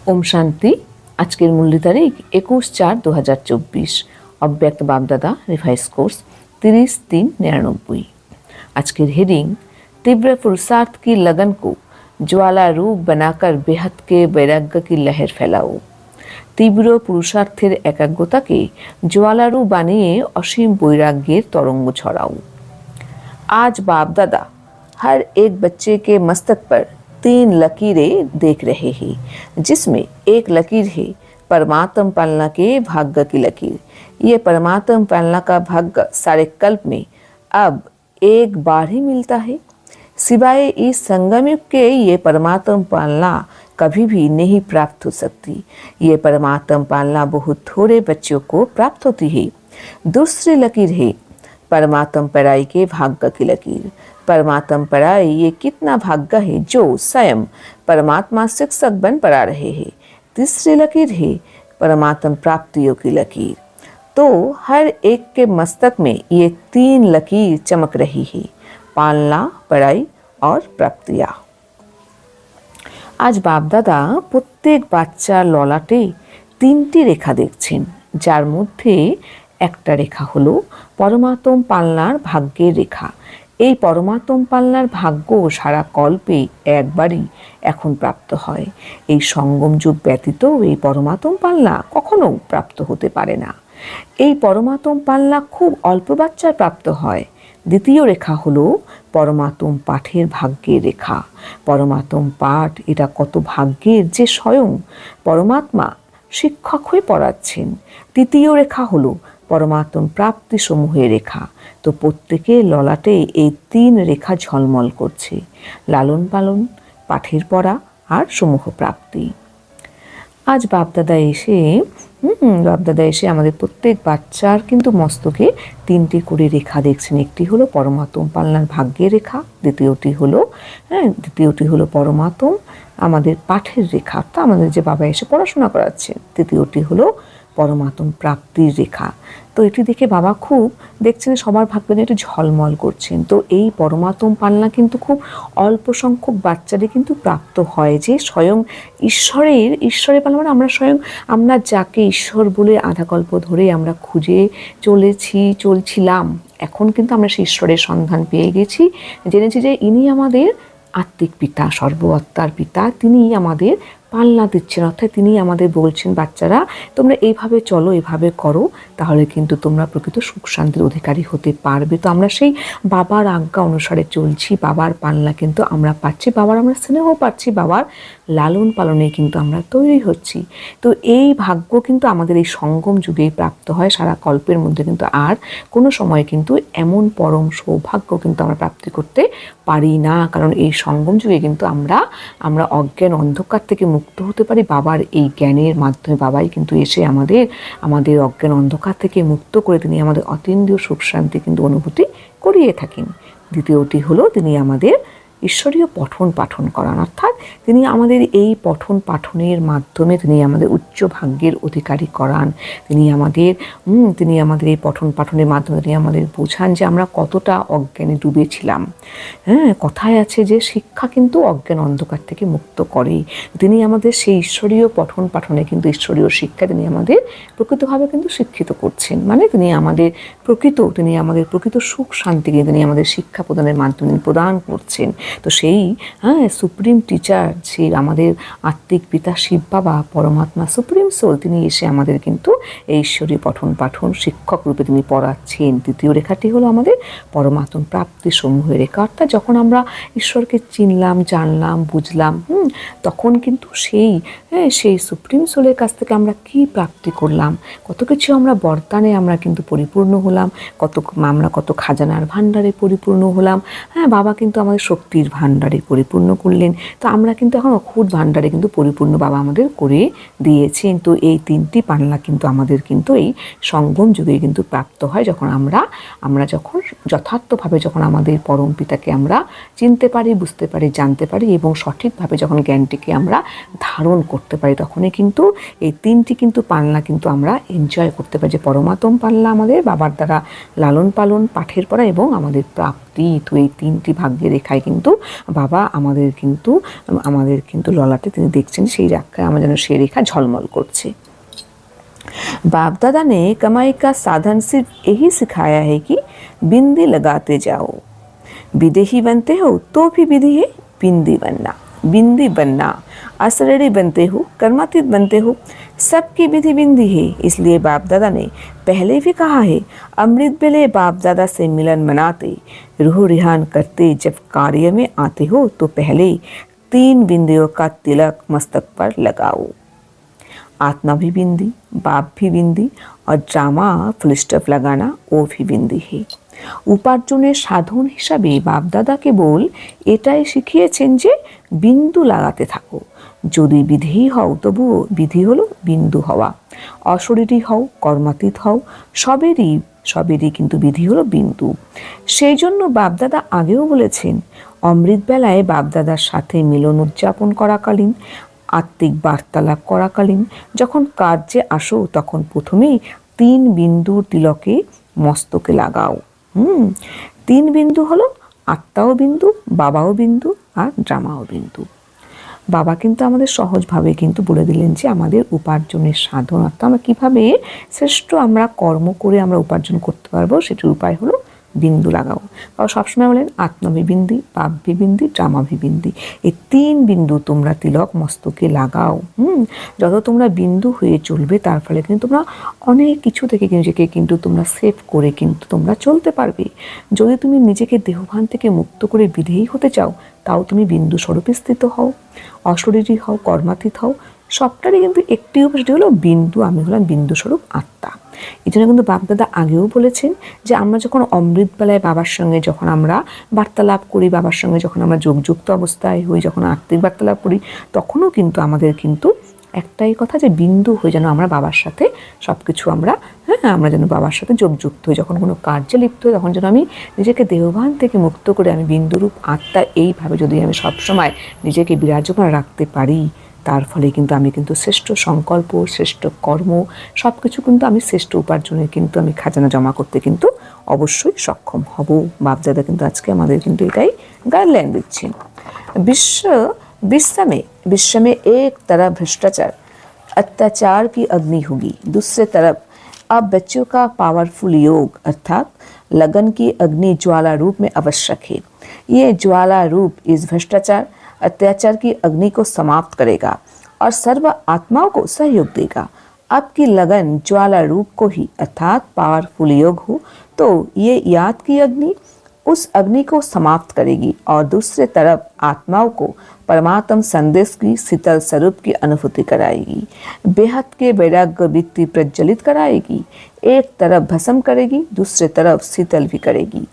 ओम शांति। आजकेर मूल्य तारीख 21/4/2024। अव्यक्त बापदादा रिवाइज कोर्स 30/3/99। आजकेर हेडिंग तीव्र पुरुषार्थ की लगन को ज्वाला रूप बनाकर बेहद के वैराग्य की लहर फैलाओ। तीव्र पुरुषार्थेर एकाग्रताके ज्वालारूप बानिये असीम वैराग्येर तरंग छड़ाओ। आज बापदादा हर एक बच्चे के मस्तक पर 3 लकीरें देख रहे हैं, जिसमें एक लकीर है परमात्म पालना के भाग्य की लकीर। ये परमात्म पालना का भाग्य सारे कल्प में अब एक बार ही मिलता है। सिवाय इस संगम युग के ये परमात्म पालना कभी भी नहीं प्राप्त हो सकती। ये परमात्म पालना बहुत थोड़े बच्चों को प्राप्त होती है। दूसरी लकीर है परमात्म पराई के भाग्य की लकीर। परमात्म पराई ये कितना भाग्य है जो स्वयं परमात्मा शिक्षक बन पड़ा रहे हैं। तीसरी लकीर है परमात्म प्राप्तियों की लकीर। तो हर एक के मस्तक में ये 3 लकीर चमक रही है, पालना, पराई और प्राप्तियाँ। आज बापदादा प्रत्येक बाच्चार ललाटे 3टी रेखा देखছেন, যার মধ্যে একটা রেখা হলো পরমাত্ম পালনার ভাগ্যের রেখা। এই পরমাত্ম পালনার ভাগ্য সারা কল্পে একবারই এখন প্রাপ্ত হয়। এই সঙ্গম যুগ ব্যতীত এই পরমাত্ম পালনা কখনো প্রাপ্ত হতে পারে না। এই পরমাত্ম পালনা খুব অল্প বাচ্চার প্রাপ্ত হয়। দ্বিতীয় রেখা হলো পরমাত্ম পাঠের ভাগ্যের রেখা। পরমাত্ম পাঠ এটা কত ভাগ্যের যে স্বয়ং পরমাত্মা শিক্ষক হয়ে পড়াচ্ছেন। তৃতীয় রেখা হলো পরমাত্ম প্রাপ্তি সমূহের রেখা। তো প্রত্যেকের ললাটে এই 3 রেখা ঝলমল করছে, লালন পালন, পাঠের পড়া আর সমূহ প্রাপ্তি। আজ বাপদাদা এসে আমাদের প্রত্যেক বাচ্চার কিন্তু মস্তকে 3টি করে রেখা দেখছেন। একটি হলো পরমাত্ম পালনার ভাগ্যের রেখা, দ্বিতীয়টি হলো পরমাত্ম আমাদের পাঠের রেখা, অর্থাৎ আমাদের যে বাবা এসে পড়াশোনা করাচ্ছে। তৃতীয়টি হলো পরমাত্ম প্রাপ্তির রেখা। তো এটি দেখে বাবা খুব দেখছেন সবার ভাগ্য নিয়ে একটু ঝলমল করছেন। তো এই পরমাত্ম পালনা কিন্তু খুব অল্প সংখ্যক বাচ্চাদের কিন্তু প্রাপ্ত হয়, যে স্বয়ং ঈশ্বরের পালনা মানে আমরা স্বয়ং আমরা যাকে ঈশ্বর বলে আধাকল্প ধরে আমরা খুঁজে চলছিলাম, এখন কিন্তু আমরা সেই ঈশ্বরের সন্ধান পেয়ে গেছি। জেনেছি যে ইনি আমাদের আত্মিক পিতা, সর্বআত্মার পিতা। তিনি আমাদের পালনা দিচ্ছেন, অর্থাৎ তিনি আমাদের বলছেন বাচ্চারা তোমরা এইভাবে চলো, এভাবে করো, তাহলে কিন্তু তোমরা প্রকৃত সুখ শান্তির অধিকারী হতে পারবে। তো আমরা সেই বাবার আজ্ঞা অনুসারে চলছি, বাবার পালনা কিন্তু আমরা পাচ্ছি, বাবার আমরা স্নেহ পাচ্ছি, বাবার লালন পালনে কিন্তু আমরা তৈরি হচ্ছি। তো এই ভাগ্য কিন্তু আমাদের এই সঙ্গম যুগেই প্রাপ্ত হয়, সারা কল্পের মধ্যে কিন্তু আর কোনো সময় কিন্তু এমন পরম সৌভাগ্য কিন্তু আমরা প্রাপ্তি করতে পারি না। কারণ এই সঙ্গম যুগে কিন্তু আমরা অজ্ঞান অন্ধকার থেকে মুক্ত হতে পারি বাবার এই জ্ঞানের মাধ্যমে। বাবাই কিন্তু এসে আমাদের অজ্ঞান অন্ধকার থেকে মুক্ত করে তিনি আমাদের অতীন্দ্রিয় সুখ শান্তি কিন্তু অনুভূতি করিয়ে থাকেন। দ্বিতীয়টি হলো তিনি আমাদের ঈশ্বরীয় পঠন পাঠন করান, অর্থাৎ তিনি আমাদের এই পঠন পাঠনের মাধ্যমে তিনি আমাদের উচ্চ ভাগ্যের অধিকারী করান। তিনি আমাদের এই পঠন পাঠনের মাধ্যমে তিনি আমাদের বোঝান যে আমরা কতটা অজ্ঞানে ডুবেছিলাম। কথায় আছে যে শিক্ষা কিন্তু অজ্ঞান অন্ধকার থেকে মুক্ত করে। তিনি আমাদের সেই ঈশ্বরীয় পঠন পাঠনে কিন্তু ঈশ্বরীয় শিক্ষা তিনি আমাদের প্রকৃতভাবে কিন্তু শিক্ষিত করছেন। মানে তিনি আমাদের প্রকৃত সুখ শান্তিকে তিনি আমাদের শিক্ষা প্রদানের মাধ্যমে প্রদান করছেন। তো সেই সুপ্রিম টিচার, সেই আমাদের আত্মিক পিতা শিব বাবা পরমাত্মা সুপ্রিম সোল, তিনি এসে আমাদের কিন্তু এই ঈশ্বরীয় পঠন পাঠন শিক্ষক রূপে তিনি পড়াচ্ছেন। তৃতীয় রেখাটি হলো আমাদের পরমাত্ম প্রাপ্তি সমূহের রেখা, অর্থাৎ যখন আমরা ঈশ্বরকে চিনলাম, জানলাম, বুঝলাম, তখন কিন্তু সেই সুপ্রিম সোলের কাছ থেকে আমরা কি প্রাপ্তি করলাম, কত কিছু আমরা বরদানে আমরা কিন্তু পরিপূর্ণ হলাম, আমরা কত খাজানার ভাণ্ডারে পরিপূর্ণ হলাম। বাবা কিন্তু আমাদের শক্তির ভাণ্ডারে পরিপূর্ণ করলেন। তো আমরা কিন্তু এখন অখুট ভাণ্ডারে কিন্তু পরিপূর্ণ বাবা আমাদের করে দিয়েছেন। তো এই 3টি পালনা কিন্তু আমাদের কিন্তু এই সঙ্গম যুগে কিন্তু প্রাপ্ত হয়, যখন আমরা যখন যথার্থভাবে যখন আমাদের পরম পিতাকে আমরা চিনতে পারি, বুঝতে পারি, জানতে পারি এবং সঠিকভাবে যখন জ্ঞানটিকে আমরা ধারণ করতে পারি, তখনই কিন্তু এই 3টি কিন্তু পালনা কিন্তু আমরা এনজয় করতে পারি। যে পরমাত্ম পালনা আমাদের বাবার দ্বারা লালন পালন, পাঠের পড়া এবং আমাদের প্রাপ্তি। 3টি, তো এই 3টি ভাগ্যের রেখায় কিন্তু বাবা আমাদের কিন্তু ললাটে তিনি দেখছেন সেই রেখায় আমার যেন সেই রেখা ঝলমল করছে। बाप दादा ने कमाई का साधन सिर्फ यही सिखाया है कि बिंदी लगाते जाओ, विदेही बनते हो तो भी विधि है बिंदी बनना, असरड़ी बनते हो, कर्मातीत बनते हो, सबकी विधि बिंदी है। इसलिए बाप दादा ने पहले भी कहा है, अमृत बेले बाप दादा से मिलन मनाते, रूह रिहान करते, जब कार्य में आते हो तो पहले 3 बिंदियों का तिलक मस्तक पर लगाओ। आत्मा भी बिंदी, बाप भी बिंदी और ड्रामा फुल स्टॉप लगाना वो भी बिंदी है। উপার্জনের সাধন হিসাবে বাপদাদা কেবল এটাই শিখিয়েছেন যে বিন্দু লাগাতে থাকো। যদি বিধি হও তবুও বিধি হলো বিন্দু হওয়া, অশরীরী হও, কর্মাতীত হও, সবেরই কিন্তু বিধি হলো বিন্দু। সেই জন্য বাপদাদা আগেও বলেছেন, অমৃত বেলায় বাপদাদার সাথে মিলন উদযাপন করাকালীন, আত্মিক বার্তালাপ করাকালীন যখন কার্যে আসো তখন প্রথমেই 3 বিন্দুর তিলকে মস্তকে লাগাও। 3 বিন্দু হলো আত্মাও বিন্দু, বাবাও বিন্দু আর ড্রামাও বিন্দু। বাবা কিন্তু আমাদের সহজভাবে কিন্তু বলে দিলেন যে আমাদের উপার্জনের সাধন, অর্থাৎ আমরা কীভাবে শ্রেষ্ঠ আমরা কর্ম করে আমরা উপার্জন করতে পারবো সেটির উপায় হলো বিন্দু লাগাও। বাবা সবসময় বলেন আত্মা বিন্দি, পাপ বিন্দি, ড্রামা বিন্দি, এই 3 বিন্দু তোমরা তিলক মস্তকে লাগাও। যত তোমরা বিন্দু হয়ে চলবে তার ফলে কিন্তু তোমরা অনেক কিছু থেকে নিজেকে কিন্তু তোমরা সেভ করে কিন্তু তোমরা চলতে পারবে। যদি তুমি নিজেকে দেহভান থেকে মুক্ত করে বিধেয়ী হতে চাও তাও তুমি বিন্দু স্বরূপে স্থিত হও, অশরীরী হও, কর্মাতীত হও, সবটারই কিন্তু একটি উপায় হলো বিন্দু, আমি হলাম বিন্দু স্বরূপ আত্মা। এই জন্য কিন্তু বাপদাদা আগেও বলেছেন যে আমরা যখন অমৃত বেলায় বাবার সঙ্গে যখন আমরা বার্তালাপ করি, বাবার সঙ্গে যখন আমরা যোগযুক্ত অবস্থায় হই, যখন আত্মিক বার্তালাপ করি, তখনও কিন্তু আমাদের কিন্তু একটাই কথা যে বিন্দু হয়ে যেন আমরা বাবার সাথে সব কিছু আমরা যেন বাবার সাথে যোগযুক্ত হই। যখন কোনো কার্যে লিপ্ত হই তখন যেন আমি নিজেকে দেহভান থেকে মুক্ত করে আমি বিন্দুরূপ আত্মা এইভাবে যদি আমি সবসময় নিজেকে বিরাজমান রাখতে পারি, তার ফলে কিন্তু আমি কিন্তু শ্রেষ্ঠ সংকল্প, শ্রেষ্ঠ কর্ম সব কিছু কিন্তু আমি শ্রেষ্ঠ উপার্জনের কিন্তু আমি খাজানা জমা করতে কিন্তু অবশ্যই সক্ষম হব। বাপদাদা কিন্তু আজকে আমাদের কিন্তু এটাই গাইডলাইন দিচ্ছেন। विश्व में एक तरफ भ्रष्टाचार अत्याचार की अग्नि होगी, दूसरे तरफ अब बच्चों का पावरफुल योग अर्थात लगन की अग्नि ज्वाला रूप में आवश्यक है। ये ज्वाला रूप इस भ्रष्टाचार अत्याचार की अग्नि को समाप्त करेगा और सर्व आत्माओं को सहयोग देगा। आपकी लगन ज्वाला रूप को ही अर्थात पावरफुल योग हो तो ये याद की अग्नि उस अग्नि को समाप्त करेगी और दूसरे तरफ आत्माओं को परमात्म संदेश की शीतल स्वरूप की अनुभूति कराएगी, बेहद के वैराग्य वृत्ति प्रज्वलित कराएगी। एक तरफ भस्म करेगी, दूसरे तरफ शीतल भी करेगी,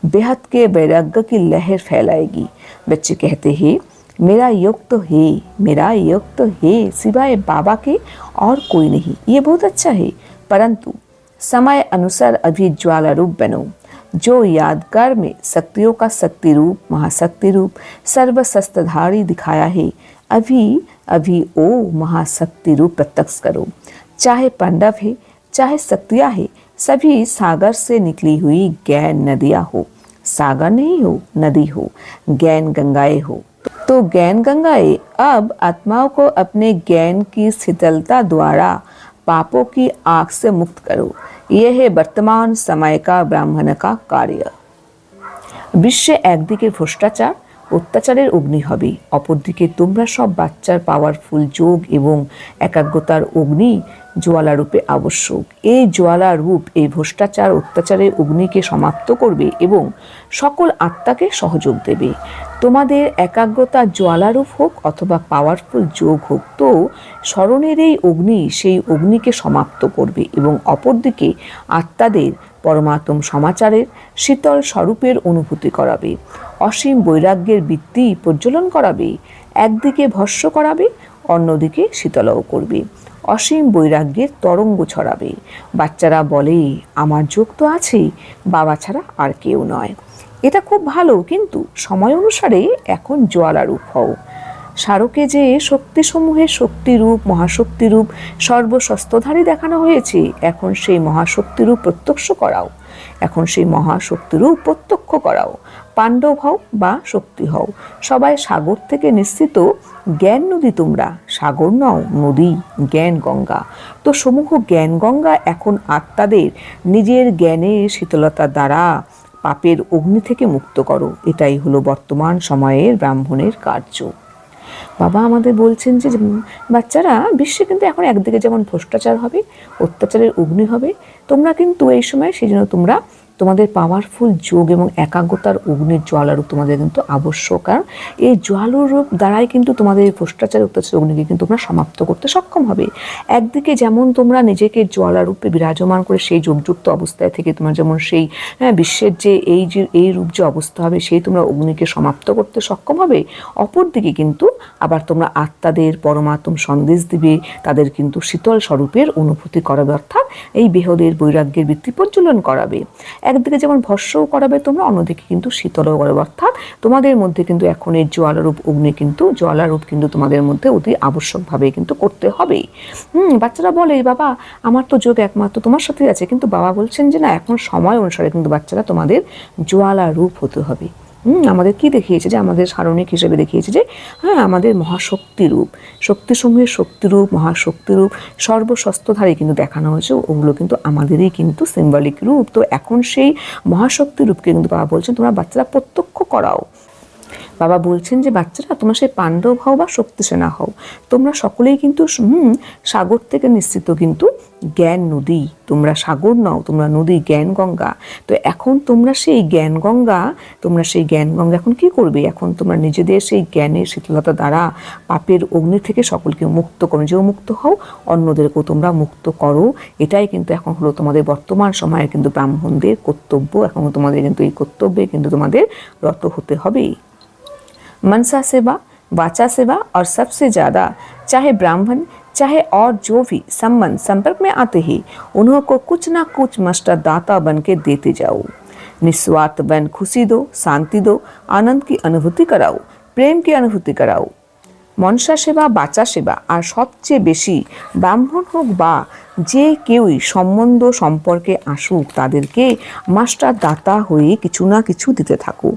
बेहद के वैराग्य की लहर फैलाएगी। बच्चे कहते हैं मेरा योग तो है सिवाय बाबा के और कोई नहीं। ये बहुत अच्छा है, परंतु समय अनुसार अभी ज्वाला रूप बनो, जो यादगार में शक्तियों का शक्ति रूप, महाशक्ति रूप, सर्वशस्त्रधारी दिखाया है, अभी ओ महाशक्ति रूप प्रत्यक्ष करो। चाहे पांडव है, चाहे शक्तियाँ है, सभी सागर से निकली हुई ज्ञान नदियाँ हो, सागर नहीं हो, नदी हो, ज्ञान गंगाएं हो। तो ज्ञान गंगाएं अब आत्माओं को अपने ज्ञान की शीतलता द्वारा पापों की आग से मुक्त करो। यह है वर्तमान समय का ब्राह्मण का कार्य। বিশ্বে একদিকে ভ্রষ্টাচার অত্যাচারের অগ্নি হবে, অপরদিকে তোমরা সব বাচ্চার পাওয়ারফুল যোগ এবং একাগ্রতার অগ্নি জ্বালা রূপে আবশ্যক। এই জ্বালা রূপ এই ভ্রষ্টাচার অত্যাচারের অগ্নিকে সমাপ্ত করবে এবং সকল আত্মাকে সহযোগ দেবে। তোমাদের একাগ্রতা জ্বালারূপ হোক অথবা পাওয়ারফুল যোগ হোক, তো স্মরণের এই অগ্নি সেই অগ্নিকে সমাপ্ত করবে এবং অপরদিকে আত্মাদের পরমাত্ম সমাচারের শীতল স্বরূপের অনুভূতি করাবে, অসীম বৈরাগ্যের বৃত্তি প্রজ্বলন করাবে, একদিকে ভস্ম করাবে অন্যদিকে শীতলও করবে, অসীম বৈরাগ্যের তরঙ্গ ছড়াবে। বাচ্চারা বলে আমার যোগ তো আছে, বাবা ছাড়া আর কেউ নয়। এটা খুব ভালো, কিন্তু সময় অনুসারে এখন জ্বালারূপ হও। স্মারকে যে শক্তিসমূহের শক্তিরূপ, মহাশক্তিরূপ, সর্বশস্ত্রধারী দেখানো হয়েছে, এখন সেই মহাশক্তিরূপ প্রত্যক্ষ করাও। এখন সেই মহাশক্তিরূপ প্রত্যক্ষ করাও। পাণ্ডব হও বা শক্তি হও, সবাই সাগর থেকে নিশ্চিত জ্ঞান নদী তোমরা, সাগর নও নদী, জ্ঞান গঙ্গা। তো সমূহ জ্ঞান গঙ্গা এখন আত্মাদের নিজের জ্ঞানের শীতলতা দ্বারা পাপের অগ্নি থেকে মুক্ত করো। এটাই হলো বর্তমান সময়ের ব্রাহ্মণের কার্য। বাবা আমাদের বলছেন যে বাচ্চারা, বিশ্বে কিন্তু এখন একদিকে যেমন ভ্রষ্টাচার হবে, অত্যাচারের অগ্নি হবে, তোমরা কিন্তু এই সময় সেই জন্য তোমরা তোমাদের পাওয়ারফুল যোগ এবং একাগ্রতার অগ্নির জ্বালারূপ তোমাদের কিন্তু আবশ্যক। কারণ এই জ্বালারূপ দ্বারাই কিন্তু তোমাদের এই ভ্রষ্টাচার অত্যাচার অগ্নিকে কিন্তু তোমরা সমাপ্ত করতে সক্ষম হবে। একদিকে যেমন তোমরা নিজেকে জ্বালারূপে বিরাজমান করে সেই যোগযুক্ত অবস্থায় থেকে তোমরা যেমন সেই বিশ্বের যে এই রূপ যে অবস্থা হবে সেই তোমরা অগ্নিকে সমাপ্ত করতে সক্ষম হবে, অপরদিকে কিন্তু আবার তোমরা আত্মাদের পরমাত্ম সন্দেশ দিবে, তাদের কিন্তু শীতল স্বরূপের অনুভূতি করাবে, অর্থাৎ এই বেহদের বৈরাগ্যের বৃত্তি প্রজ্বলন করাবে। একদিকে যেমন ভস্মও করাবে তোমরা, অন্যদিকে কিন্তু শীতলও করাবে, অর্থাৎ তোমাদের মধ্যে কিন্তু এখন এই জ্বালারূপ অগ্নি কিন্তু জ্বালারূপ কিন্তু তোমাদের মধ্যে অতি আবশ্যকভাবে কিন্তু করতে হবে। বাচ্চারা বলে বাবা আমার তো যোগ একমাত্র তোমার সাথে আছে, কিন্তু বাবা বলছেন যে না, এখন সময় অনুসারে কিন্তু বাচ্চারা তোমাদের জ্বালারূপ হতে হবে। আমাদের কি দেখিয়েছে যে আমাদের সারণিক হিসেবে দেখিয়েছে যে আমাদের মহাশক্তিরূপ, শক্তিসমূহের শক্তিরূপ, মহাশক্তিরূপ সর্বশস্ত্রধারী কিন্তু দেখানো হয়েছে, ওগুলো কিন্তু আমাদেরই কিন্তু সিম্বলিক রূপ। তো এখন সেই মহাশক্তি রূপকে কিন্তু বাবা বলছেন তোমরা বাচ্চারা প্রত্যক্ষ করাও। বাবা বলছেন যে বাচ্চারা তোমরা সেই পাণ্ডব হও বা শক্তিসেনা হও, তোমরা সকলেই কিন্তু সাগর থেকে নিশ্চিত কিন্তু জ্ঞান নদী, তোমরা সাগর নও, তোমরা নদী, জ্ঞান গঙ্গা। তো এখন তোমরা সেই জ্ঞান গঙ্গা এখন কি করবে? এখন তোমরা নিজেদের সেই জ্ঞানের শীতলতা দ্বারা পাপের অগ্নি থেকে সকলকে মুক্ত করো, যেও মুক্ত হও অন্যদেরকেও তোমরা মুক্ত করো। এটাই কিন্তু এখন হলো তোমাদের বর্তমান সময়ে কিন্তু ব্রাহ্মণদের কর্তব্য। এখন তোমাদের কিন্তু এই কর্তব্যে কিন্তু তোমাদের রত হতে হবে। मनसा सेवा, वाचा सेवा और सबसे ज़्यादा चाहे ब्राह्मण चाहे और जो भी संपर्क में आते ही उन्हों को कुछ ना कुछ मस्टर दाता बन के देते जाओ। निस्वार्थ बन खुशी दो, शांति दो, आनंद की अनुभूति कराओ, प्रेम की अनुभूति कराओ। মনসা সেবা, বাচা সেবা আর সবচেয়ে বেশি ব্রাহ্মণ হোক বা যে কেউই সম্বন্ধ সম্পর্কে আসুক তাদেরকে মাস্টার দাতা হয়ে কিছু না কিছু দিতে থাকো।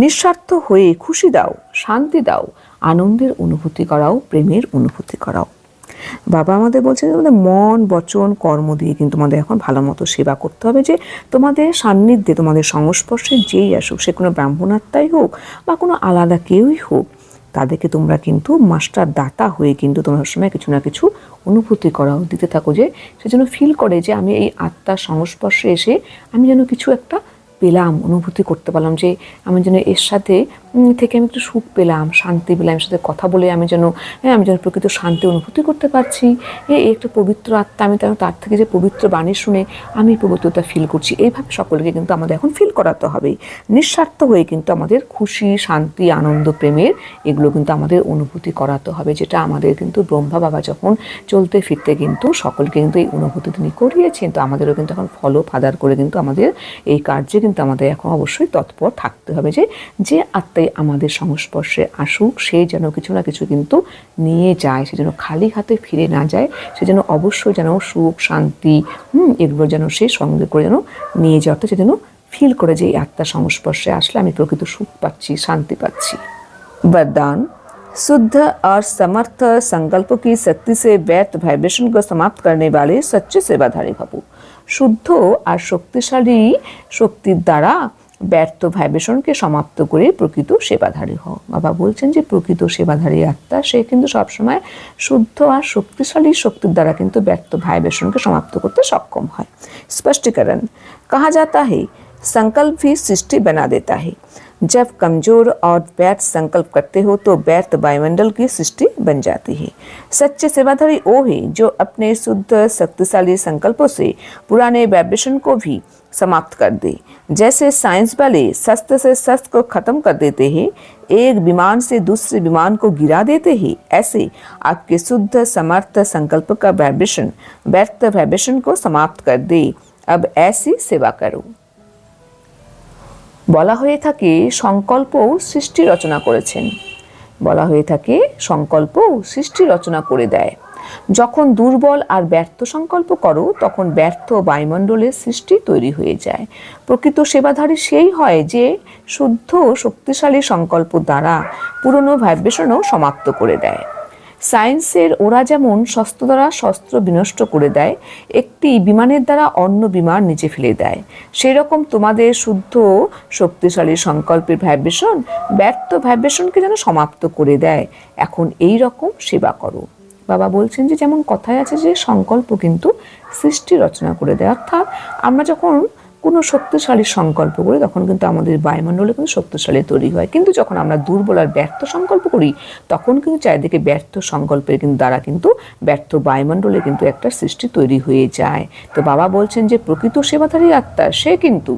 নিঃস্বার্থ হয়ে খুশি দাও, শান্তি দাও, আনন্দের অনুভূতি করাও, প্রেমের অনুভূতি করাও। বাবা আমাদের বলছেন তোমাদের মন বচন কর্ম দিয়ে কিন্তু তোমাদের এখন ভালো মতো সেবা করতে হবে। যে তোমাদের সান্নিধ্যে তোমাদের সংস্পর্শে যেই আসুক, সে কোনো ব্রাহ্মণাত্মাই হোক বা কোনো আলাদা কেউই হোক, তাদেরকে তোমরা কিন্তু মাস্টার দাতা হয়ে কিন্তু তোমরা সময় কিছু না কিছু অনুভূতি করাও, দিতে থাকো, যে সে যেন ফিল করে যে আমি এই আত্মার সংস্পর্শে এসে আমি যেন কিছু একটা পেলাম, অনুভূতি করতে পারলাম, যে আমি যেন এর সাথে থেকে আমি একটু সুখ পেলাম, শান্তি পেলাম, এর সাথে কথা বলে আমি যেন প্রকৃত শান্তি অনুভূতি করতে পারছি। একটা পবিত্র আত্মা, আমি তার থেকে যে পবিত্র বাণী শুনে আমি পবিত্রতা ফিল করছি। এইভাবে সকলকে কিন্তু আমাদের এখন ফিল করাতে হবে। নিঃস্বার্থ হয়ে কিন্তু আমাদের খুশি, শান্তি, আনন্দ, প্রেমের এগুলো কিন্তু আমাদের অনুভূতি করাতে হবে, যেটা আমাদের কিন্তু ব্রহ্মা বাবা যখন চলতে ফিরতে কিন্তু সকলকে কিন্তু এই অনুভূতি তিনি করিয়েছেন। তো আমাদেরও কিন্তু এখন ফলো ফাদার করে কিন্তু আমাদের এই কার্যে কিন্তু আমাদের এখন অবশ্যই তৎপর থাকতে হবে, যে আত্মাই আমাদের সংস্পর্শে আসুক সে যেন কিছু না কিছু কিন্তু নিয়ে যায়, সে যেন খালি হাতে ফিরে না যায়, সে যেন অবশ্যই যেন সুখ, শান্তি এগুলো যেন সে সঙ্গে করে যেন নিয়ে যায়, অর্থাৎ সে যেন ফিল করে যে এই আত্মার সংস্পর্শে আসলে আমি প্রকৃত সুখ পাচ্ছি, শান্তি পাচ্ছি। वरदान: शुद्ध और समर्थ संकल्प की शक्ति से व्यर्थ वाइब्रेशन को समाप्त करने वाले सच्चे सेवाधारी भवो। শুদ্ধ আর শক্তিশালী শক্তির দ্বারা ব্যর্থ ভাইব্রেশনকে সমাপ্ত করে প্রকৃত সেবাধারী হও। বাবা বলছেন যে প্রকৃত সেবাধারী আত্মা সে কিন্তু সবসময় শুদ্ধ আর শক্তিশালী শক্তির দ্বারা কিন্তু ব্যর্থ ভাইব্রেশনকে সমাপ্ত করতে সক্ষম হয়। স্পষ্টীকরণ: कहा जाता है संकल्प भी सृष्टि बना देता है। जब कमजोर और व्यर्थ संकल्प करते हो तो व्यर्थ वायुमंडल की सृष्टि बन जाती है। सच्चे सेवाधारी वो है जो अपने शुद्ध शक्तिशाली संकल्पों से पुराने वाइब्रेशन को भी समाप्त कर दे। जैसे साइंस वाले शस्त्र से शस्त्र को खत्म कर देते हैं, एक विमान से दूसरे विमान को गिरा देते हैं, ऐसे आपके शुद्ध समर्थ संकल्प का वाइब्रेशन व्यर्थ वाइब्रेशन को समाप्त कर दे। अब ऐसी सेवा करो। বলা হয়ে থাকে সংকল্পও সৃষ্টি রচনা করেছেন, বলা হয়ে থাকে সংকল্পও সৃষ্টি রচনা করে দেয়। যখন দুর্বল আর ব্যর্থ সংকল্প করো তখন ব্যর্থ বায়ুমণ্ডলের সৃষ্টি তৈরি হয়ে যায়। প্রকৃত সেবাধারী সেই হয় যে শুদ্ধ শক্তিশালী সংকল্প দ্বারা পুরনো ভাইব্রেশনও সমাপ্ত করে দেয়। সায়েন্সের ওরা যেমন শস্ত্র দ্বারা শস্ত্র বিনষ্ট করে দেয়, একটি বিমানের দ্বারা অন্য বিমান নিচে ফেলে দেয়, সেই রকম তোমাদের শুদ্ধ শক্তিশালী সংকল্পের ভাইব্রেশন ব্যর্থ ভাইব্রেশনকে যেন সমাপ্ত করে দেয়। এখন এই রকম সেবা করো। বাবা বলছেন যে যেমন কথায় আছে যে সংকল্প কিন্তু সৃষ্টি রচনা করে দেয়, অর্থাৎ আমরা যখন কোনো শক্তিশালী সংকল্প করি তখন কিন্তু আমাদের বায়ুমণ্ডলে কিন্তু শক্তিশালী তৈরি হয়, কিন্তু যখন আমরা দুর্বল আর ব্যর্থ সংকল্প করি তখন কিন্তু চারিদিকে ব্যর্থ সংকল্পের কিন্তু দ্বারা কিন্তু ব্যর্থ বায়ুমণ্ডলে কিন্তু একটা সৃষ্টি তৈরি হয়ে যায়। তো বাবা বলছেন যে প্রকৃত সেবাধারী আত্মা সে কিন্তু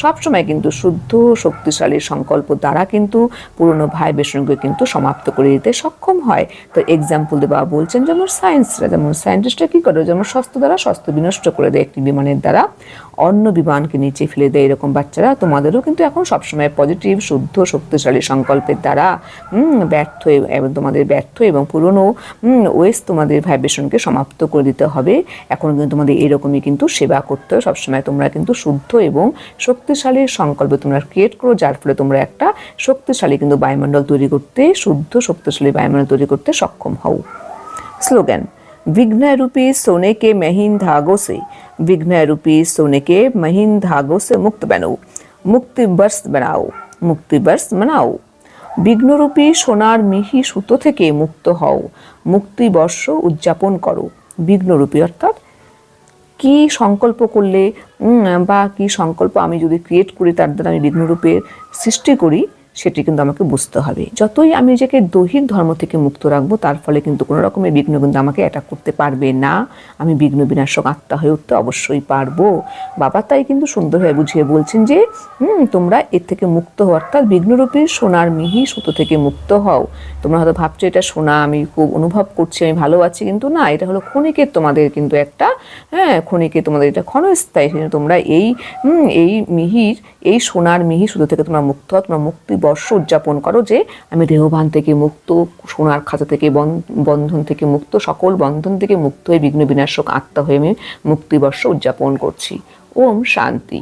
সবসময় কিন্তু শুদ্ধ শক্তিশালী সংকল্প দ্বারা কিন্তু পুরনো ভাইব্রেশনকে কিন্তু সমাপ্ত করে দিতে সক্ষম হয়। তো এক্সাম্পল দিয়ে বাবা বলছেন যেমন সায়েন্টিস্টরা কী করে, যেমন শস্ত্র দ্বারা শস্ত্র বিনষ্ট করে দেয়, একটি বিমানের দ্বারা অন্য বিমানকে নিচে ফেলে দেয়। এরকম বাচ্চারা তোমাদেরও কিন্তু এখন সবসময় পজিটিভ শুদ্ধ শক্তিশালী সংকল্পের দ্বারা তোমাদের ব্যর্থ এবং পুরনো ওয়েস্ট তোমাদের ভাইব্রেশনকে সমাপ্ত করে দিতে হবে। এখন কিন্তু তোমাদের এরকমই কিন্তু সেবা করতে হবে। সবসময় তোমরা কিন্তু শুদ্ধ এবং শক্তিশালী সংকল্প তোমরা ক্রিয়েট করো, যার ফলে তোমরা একটা শক্তিশালী কিন্তু বায়ুমণ্ডল তৈরি করতে, শুদ্ধ শক্তিশালী বায়ুমণ্ডল তৈরি করতে সক্ষম হও। স্লোগান, विघ्न रूपी सोने के महीन धागों से, विघ्न रूपी सोने के महीन धागों से मुक्त बनो, मुक्ति बर्ष बनाओ, मुक्ति बर्ष मनाओ। বিঘ্নরূপী সোনার মিহি সুতো থেকে মুক্ত হও, মুক্তি বর্ষ উদযাপন করো। বিঘ্নরূপী অর্থাৎ কি সংকল্প করলে বা কি সংকল্প আমি যদি ক্রিয়েট করি তার দ্বারা আমি বিঘ্নরূপের সৃষ্টি করি সেটি কিন্তু আমাকে বুঝতে হবে। যতই আমি নিজেকে দৈহিক ধর্ম থেকে মুক্ত রাখবো তার ফলে কিন্তু কোনো রকমের বিঘ্ন কিন্তু আমাকে অ্যাটাক করতে পারবে না। আমি বিঘ্ন বিনাশক আত্মা হয়ে উঠতে অবশ্যই পারবো। বাবা তাই কিন্তু সুন্দরভাবে বুঝিয়ে বলছেন যে তোমরা এর থেকে মুক্ত হও, অর্থাৎ বিঘ্নরূপী সোনার মিহি সুতো থেকে মুক্ত হও। তোমরা হয়তো ভাবছো এটা সোনা, আমি খুব অনুভব করছি, আমি ভালো আছি, কিন্তু না, এটা হলো ক্ষণিকের তোমাদের কিন্তু একটা ক্ষণিকের তোমাদের এটা ক্ষণস্থায়ী। তোমরা এই সোনার মিহি সুতো থেকে তোমরা মুক্ত হও, তোমরা মুক্তি বর্ষ উদযাপন করো যে আমি দেহভান থেকে মুক্ত, সোনার খাঁচা থেকে বন্ধন থেকে মুক্ত, সকল বন্ধন থেকে মুক্ত হয়ে বিঘ্ন বিনাশক আত্মা হয়ে আমি মুক্তিবর্ষ উদযাপন করছি। ওম শান্তি।